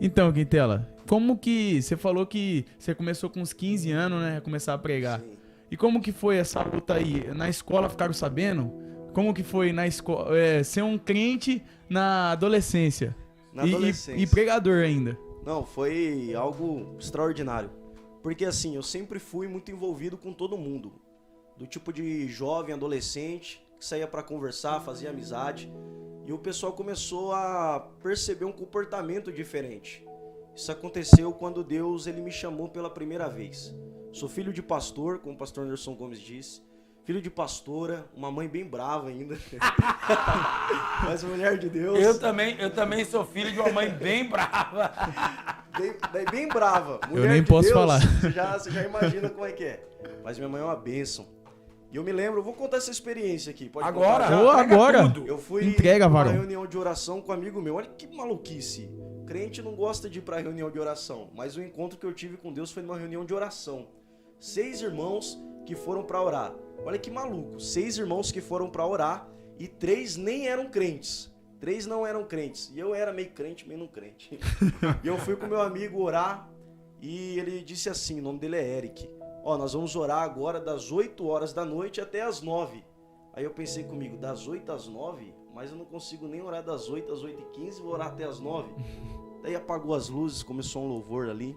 Então, Quintela, como que você falou que você começou com uns 15 anos, né, a começar a pregar? Sim. E como que foi essa luta aí? Na escola ficaram sabendo? Como que foi na escola, ser um crente na adolescência? Na E adolescência. pregador ainda? Não, foi algo extraordinário. Porque assim, eu sempre fui muito envolvido com todo mundo. Do tipo de jovem, adolescente, que saía pra conversar, fazia amizade. E o pessoal começou a perceber um comportamento diferente. Isso aconteceu quando Deus ele me chamou pela primeira vez. Sou filho de pastor, como o pastor Anderson Gomes disse. Filho de pastora, uma mãe bem brava ainda. Mas mulher de Deus. Eu também sou filho de uma mãe bem brava. Bem brava. Mulher Eu nem de posso Deus, falar. Você já imagina como é que é. Mas minha mãe é uma bênção. E eu me lembro, eu vou contar essa experiência aqui. Pode Agora? contar? Ô, Pega agora! tudo. Eu fui Entrega, numa varão. reunião de oração com um amigo meu. Olha que maluquice. Crente não gosta de ir pra reunião de oração. Mas o encontro que eu tive com Deus foi numa reunião de oração. 6 irmãos que foram pra orar. Olha que maluco. 6 irmãos que foram pra orar e 3 nem eram crentes. 3 não eram crentes. E eu era meio crente, meio não crente. E eu fui com meu amigo orar e ele disse assim, o nome dele é Eric. Ó, nós vamos orar agora das 8 horas da noite até as 9. Aí eu pensei comigo, das 8 às 9? Mas eu não consigo nem orar das 8 às 8h15, vou orar até as 9. Daí apagou as luzes, começou um louvor ali.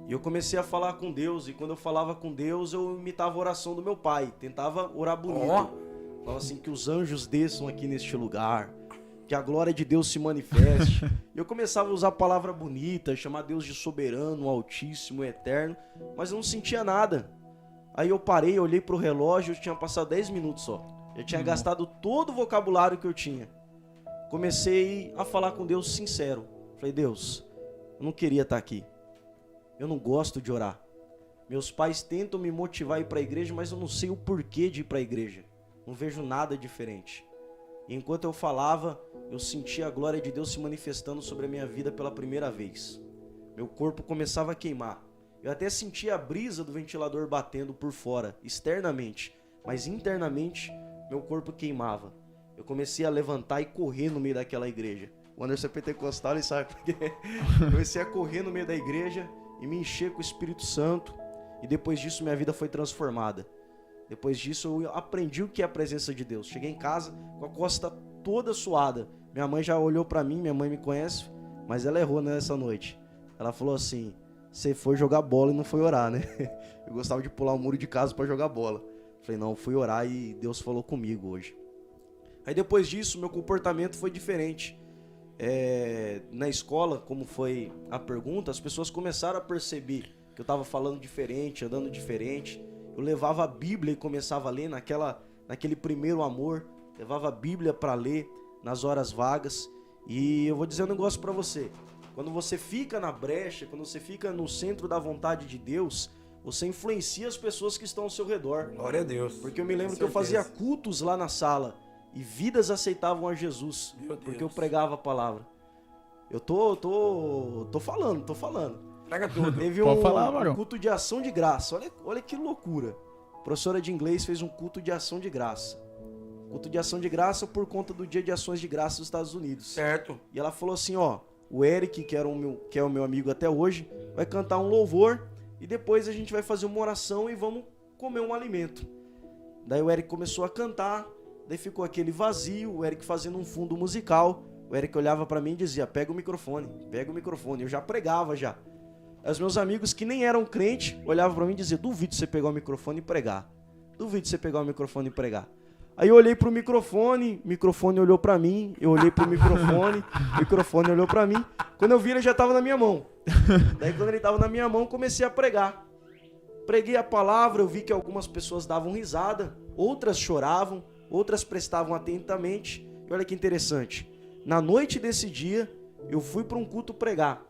E eu comecei a falar com Deus, e quando eu falava com Deus, eu imitava a oração do meu pai. Tentava orar bonito. Falava assim, que os anjos desçam aqui neste lugar, que a glória de Deus se manifeste. E eu começava a usar a palavra bonita, chamar Deus de soberano, altíssimo, eterno, mas eu não sentia nada. Aí eu parei, olhei pro relógio, eu tinha passado 10 minutos só. Eu tinha gastado todo o vocabulário que eu tinha. Comecei a falar com Deus sincero. Falei, Deus, eu não queria estar aqui. Eu não gosto de orar. Meus pais tentam me motivar a ir para a igreja, mas eu não sei o porquê de ir para a igreja. Não vejo nada diferente. E enquanto eu falava, eu sentia a glória de Deus se manifestando sobre a minha vida pela primeira vez. Meu corpo começava a queimar. Eu até sentia a brisa do ventilador batendo por fora, externamente. Mas internamente, meu corpo queimava. Eu comecei a levantar e correr no meio daquela igreja. O Anderson é pentecostal, ele sabe porque comecei a correr no meio da igreja e me encher com o Espírito Santo. E depois disso minha vida foi transformada. Depois disso eu aprendi o que é a presença de Deus. Cheguei em casa com a costa toda suada. Minha mãe já olhou pra mim, minha mãe me conhece, mas ela errou nessa noite. Ela falou assim, você foi jogar bola e não foi orar, né? Eu gostava de pular o muro de casa pra jogar bola. Falei, não, fui orar e Deus falou comigo hoje. Aí depois disso meu comportamento foi diferente. Na escola, como foi a pergunta, as pessoas começaram a perceber que eu estava falando diferente, andando diferente. Eu levava a Bíblia e começava a ler naquele primeiro amor. Levava a Bíblia para ler nas horas vagas. E eu vou dizer um negócio para você. Quando você fica na brecha, quando você fica no centro da vontade de Deus, você influencia as pessoas que estão ao seu redor. Glória a Deus. Porque eu me lembro que eu fazia cultos lá na sala. E vidas aceitavam a Jesus, porque eu pregava a palavra. Eu tô falando. Prega tudo. Teve Pode falar, varão. um culto de ação de graça. Olha que loucura. A professora de inglês fez um culto de ação de graça. Culto de ação de graça por conta do Dia de Ações de Graça dos Estados Unidos. Certo. E ela falou assim, ó, o Eric, que é o meu amigo até hoje, vai cantar um louvor e depois a gente vai fazer uma oração e vamos comer um alimento. Daí o Eric começou a cantar. Daí ficou aquele vazio, o Eric fazendo um fundo musical. O Eric olhava pra mim e dizia, pega o microfone. Eu já pregava já. Aí os meus amigos que nem eram crentes olhavam pra mim e diziam, duvido você pegar o microfone e pregar. Aí eu olhei pro microfone olhou pra mim, eu olhei pro microfone olhou pra mim. Quando eu vi, ele já tava na minha mão. Daí quando ele tava na minha mão, comecei a pregar. Preguei a palavra, eu vi que algumas pessoas davam risada, outras choravam, outras prestavam atentamente. E olha que interessante. Na noite desse dia, eu fui para um culto pregar.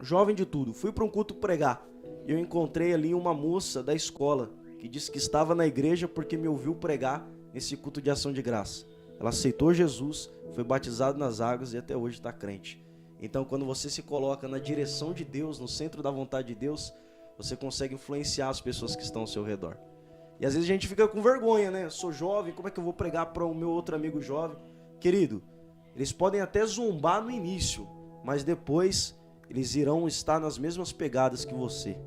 Jovem de tudo, fui para um culto pregar. E eu encontrei ali uma moça da escola que disse que estava na igreja porque me ouviu pregar nesse culto de ação de graça. Ela aceitou Jesus, foi batizada nas águas e até hoje está crente. Então, quando você se coloca na direção de Deus, no centro da vontade de Deus, você consegue influenciar as pessoas que estão ao seu redor. E às vezes a gente fica com vergonha, né? Eu sou jovem, como é que eu vou pregar para o meu outro amigo jovem? Querido, eles podem até zombar no início, mas depois eles irão estar nas mesmas pegadas que você.